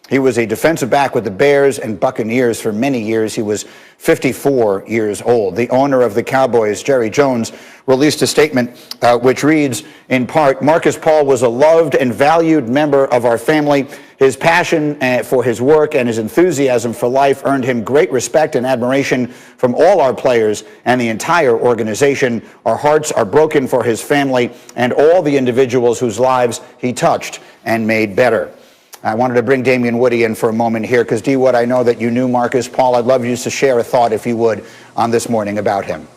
He was a defensive back with the Bears and Buccaneers for many years. He was 54 years old. The owner of the Cowboys, Jerry Jones, released a statement which reads, in part, Markus Paul was a loved and valued member of our family. His passion for his work and his enthusiasm for life earned him great respect and admiration from all our players and the entire organization. Our hearts are broken for his family and all the individuals whose lives he touched and made better. I wanted to bring Damien Woody in for a moment here because, D. Wood, I know that you knew Markus Paul. I'd love you to share a thought, if you would, on this morning about him.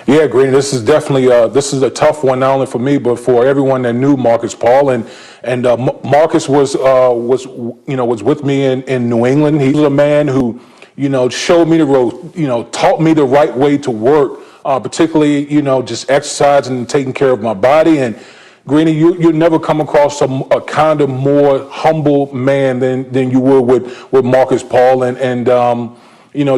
Yeah, Green, this is definitely this is a tough one, not only for me but for everyone that knew Markus Paul. And Markus was with me in New England. He was a man who showed me the road, taught me the right way to work, particularly just exercising and taking care of my body. And Greeny, you'll never come across a kind of more humble man than you would with Markus Paul, and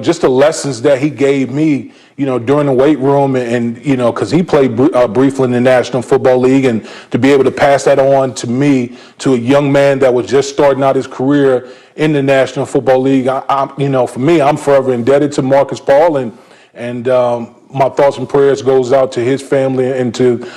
just the lessons that he gave me, during the weight room, and because he played briefly in the National Football League, and to be able to pass that on to me, to a young man that was just starting out his career in the National Football League, for me, I'm forever indebted to Markus Paul, and my thoughts and prayers goes out to his family and to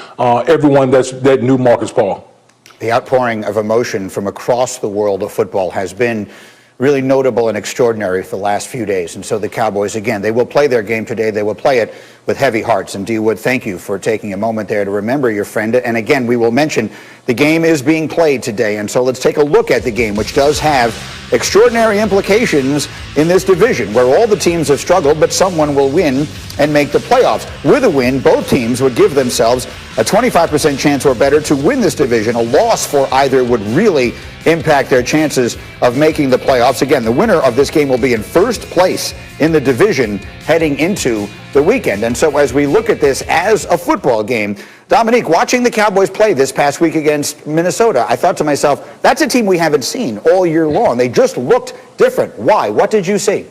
everyone that knew Markus Paul. The outpouring of emotion from across the world of football has been really notable and extraordinary for the last few days. And so the Cowboys, again, they will play their game today. They will play it with heavy hearts. And D. Wood, thank you for taking a moment there to remember your friend. And again, we will mention the game is being played today. And so let's take a look at the game, which does have extraordinary implications in this division where all the teams have struggled, but someone will win and make the playoffs. With a win, both teams would give themselves a 25% chance or better to win this division. A loss for either would really impact their chances of making the playoffs. Again, the winner of this game will be in first place in the division heading into the weekend. And so as we look at this as a football game, Dominique, watching the Cowboys play this past week against Minnesota, I thought to myself, that's a team we haven't seen all year long. They just looked different. Why? What did you see?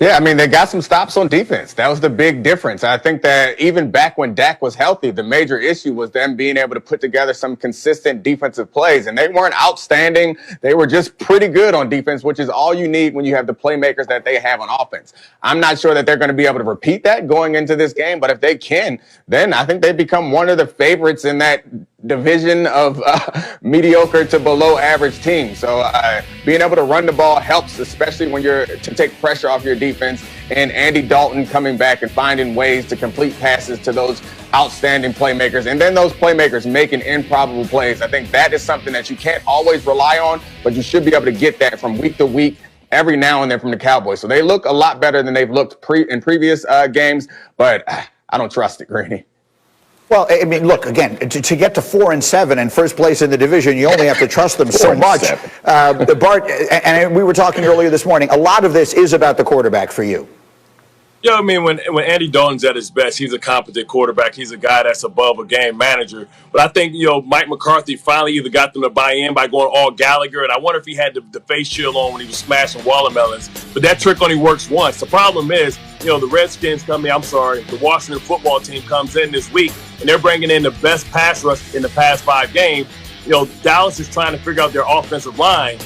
Yeah, I mean, they got some stops on defense. That was the big difference. I think that even back when Dak was healthy, the major issue was them being able to put together some consistent defensive plays. And they weren't outstanding. They were just pretty good on defense, which is all you need when you have the playmakers that they have on offense. I'm not sure that they're going to be able to repeat that going into this game, but if they can, then I think they become one of the favorites in that division of mediocre to below average teams. So being able to run the ball helps, especially when you're to take pressure off your defense, and Andy Dalton coming back and finding ways to complete passes to those outstanding playmakers, and then those playmakers making improbable plays. I think that is something that you can't always rely on, but you should be able to get that from week to week every now and then from the Cowboys. So they look a lot better than they've looked in previous games, but I don't trust it, Greeny. Well, I mean, look, again, to get to 4-7 and first place in the division, you only have to trust them so much. Bart, and we were talking earlier this morning, a lot of this is about the quarterback for you. Yeah, I mean, when Andy Dalton's at his best, he's a competent quarterback. He's a guy that's above a game manager. But I think, Mike McCarthy finally either got them to buy in by going all Gallagher, and I wonder if he had the face shield on when he was smashing watermelons. But that trick only works once. The problem is, the Redskins the Washington football team comes in this week, and they're bringing in the best pass rush in the past 5 games. Dallas is trying to figure out their offensive line.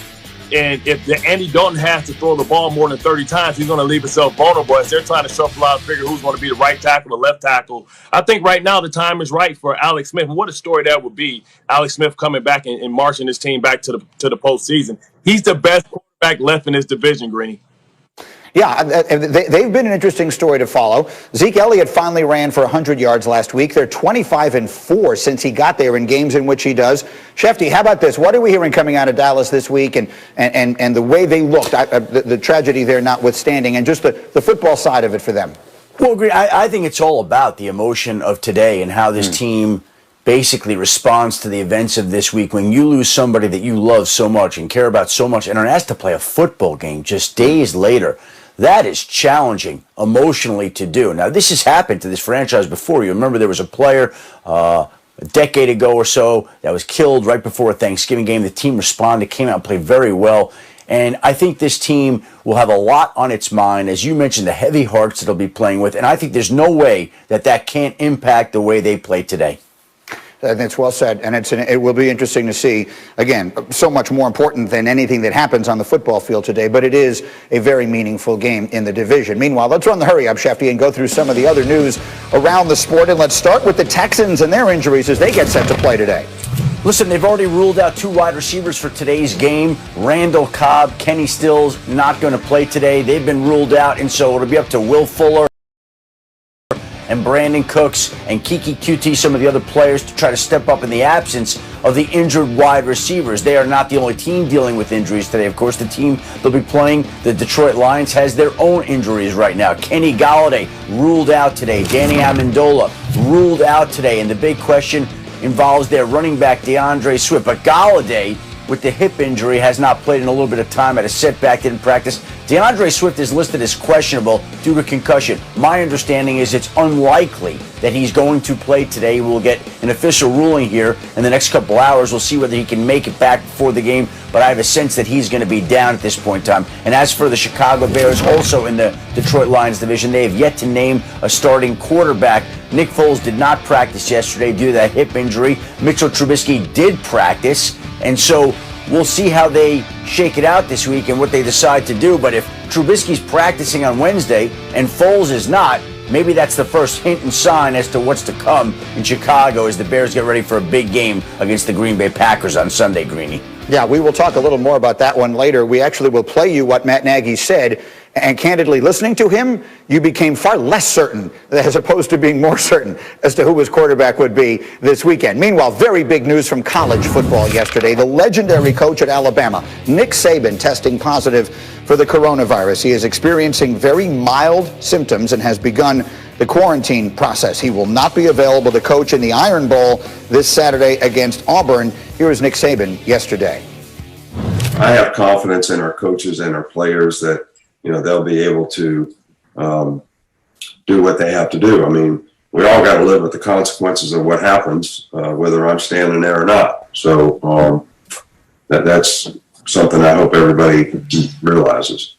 And if Andy Dalton has to throw the ball more than 30 times, he's going to leave himself vulnerable as they're trying to shuffle out and figure who's going to be the right tackle, the left tackle. I think right now the time is right for Alex Smith. And what a story that would be, Alex Smith coming back and marching his team back to the postseason. He's the best quarterback left in this division, Greeny. Yeah, they've been an interesting story to follow. Zeke Elliott finally ran for 100 yards last week. They're 25-4 since he got there in games in which he does. Shefty, how about this? What are we hearing coming out of Dallas this week and the way they looked, the tragedy there notwithstanding, and just the football side of it for them? Well, I think it's all about the emotion of today and how this team basically responds to the events of this week. When you lose somebody that you love so much and care about so much and are asked to play a football game just days later, that is challenging emotionally to do. Now, this has happened to this franchise before. You remember there was a player a decade ago or so that was killed right before a Thanksgiving game. The team responded, came out and played very well. And I think this team will have a lot on its mind. As you mentioned, the heavy hearts that they'll be playing with. And I think there's no way that can't impact the way they play today. And it's well said, and it will be interesting to see, again, so much more important than anything that happens on the football field today, but it is a very meaningful game in the division. Meanwhile, let's run the hurry-up, Shefty, and go through some of the other news around the sport, and let's start with the Texans and their injuries as they get set to play today. Listen, they've already ruled out 2 wide receivers for today's game. Randall Cobb, Kenny Stills not going to play today. They've been ruled out, and so it'll be up to Will Fuller and Brandon Cooks and Kiki QT, some of the other players, to try to step up in the absence of the injured wide receivers. They are not the only team dealing with injuries today. Of course, the team they'll be playing, the Detroit Lions, has their own injuries right now. Kenny Golladay ruled out today. Danny Amendola ruled out today. And the big question involves their running back, DeAndre Swift. But Golladay, with the hip injury, has not played in a little bit of time, had a setback, didn't practice. DeAndre Swift is listed as questionable due to concussion. My understanding is it's unlikely that he's going to play today. We'll get an official ruling here in the next couple hours. We'll see whether he can make it back before the game, but I have a sense that he's going to be down at this point in time. And as for the Chicago Bears, also in the Detroit Lions division, they have yet to name a starting quarterback. Nick Foles did not practice yesterday due to that hip injury. Mitchell Trubisky did practice, and so we'll see how they shake it out this week and what they decide to do. But if Trubisky's practicing on Wednesday and Foles is not, maybe that's the first hint and sign as to what's to come in Chicago as the Bears get ready for a big game against the Green Bay Packers on Sunday, Greeny. Yeah, we will talk a little more about that one later. We actually will play you what Matt Nagy said. And candidly, listening to him, you became far less certain as opposed to being more certain as to who his quarterback would be this weekend. Meanwhile, very big news from college football yesterday. The legendary coach at Alabama, Nick Saban, testing positive for the coronavirus. He is experiencing very mild symptoms and has begun the quarantine process. He will not be available to coach in the Iron Bowl this Saturday against Auburn. Here is Nick Saban yesterday. I have confidence in our coaches and our players that they'll be able to do what they have to do. I mean, we all got to live with the consequences of what happens, whether I'm standing there or not. So that's something I hope everybody realizes.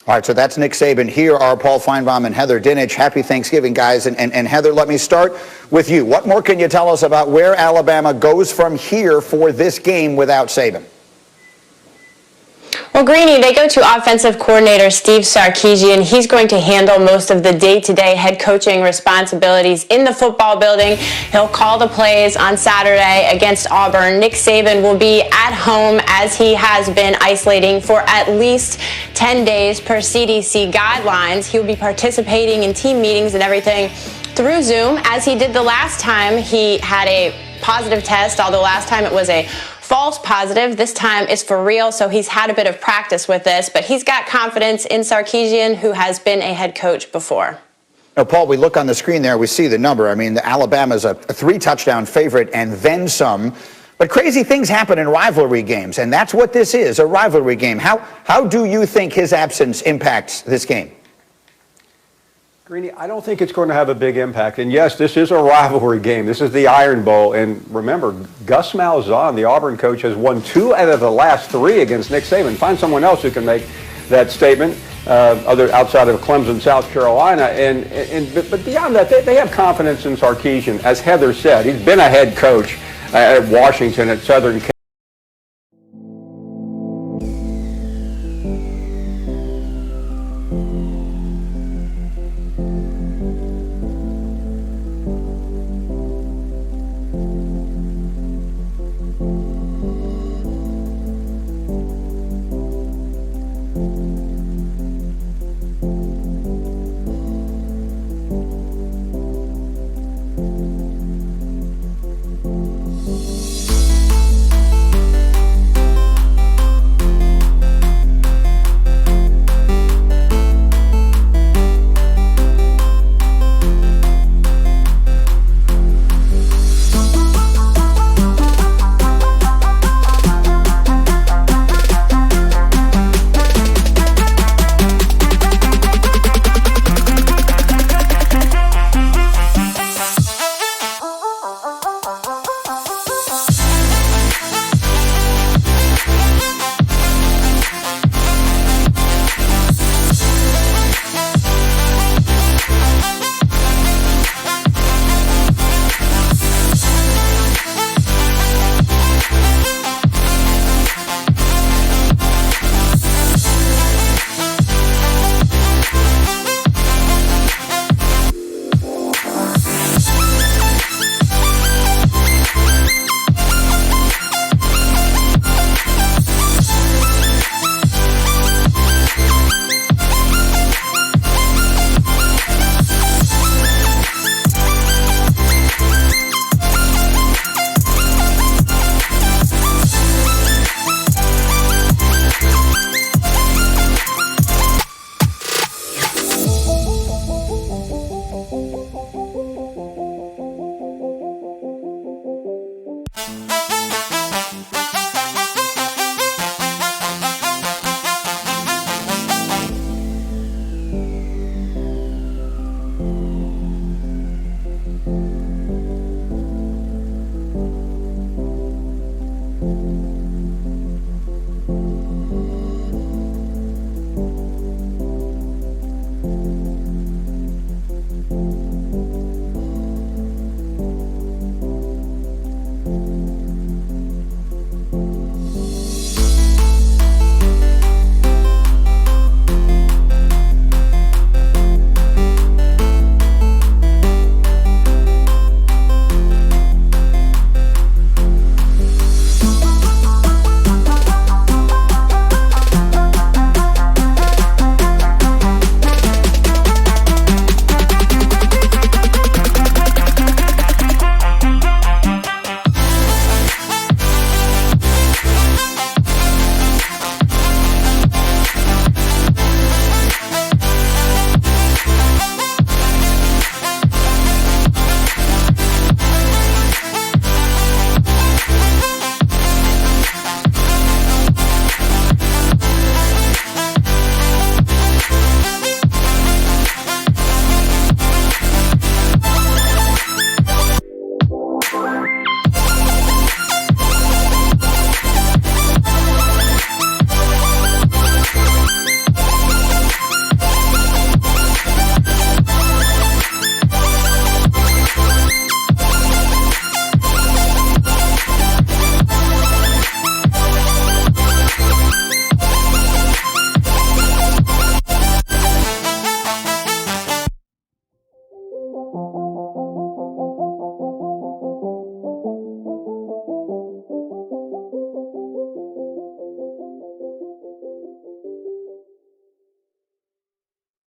All right, so that's Nick Saban. Here are Paul Feinbaum and Heather Dinich. Happy Thanksgiving, guys. And Heather, let me start with you. What more can you tell us about where Alabama goes from here for this game without Saban? Well, Greeny, they go to offensive coordinator Steve Sarkisian. He's going to handle most of the day-to-day head coaching responsibilities in the football building. He'll call the plays on Saturday against Auburn. Nick Saban will be at home as he has been isolating for at least 10 days per CDC guidelines. He'll be participating in team meetings and everything through Zoom, as he did the last time he had a positive test, although last time it was a false positive. This time is for real, so he's had a bit of practice with this, but he's got confidence in Sarkisian, who has been a head coach before. Now, Paul, we look on the screen there, we see the number. I mean, Alabama's a 3-touchdown favorite and then some. But crazy things happen in rivalry games, and that's what this is, a rivalry game. How do you think his absence impacts this game? Greeny, I don't think it's going to have a big impact. And yes, this is a rivalry game. This is the Iron Bowl. And remember, Gus Malzahn, the Auburn coach, has won 2 out of the last 3 against Nick Saban. Find someone else who can make that statement, outside of Clemson, South Carolina. But beyond that, they have confidence in Sarkisian. As Heather said, he's been a head coach at Washington, at Southern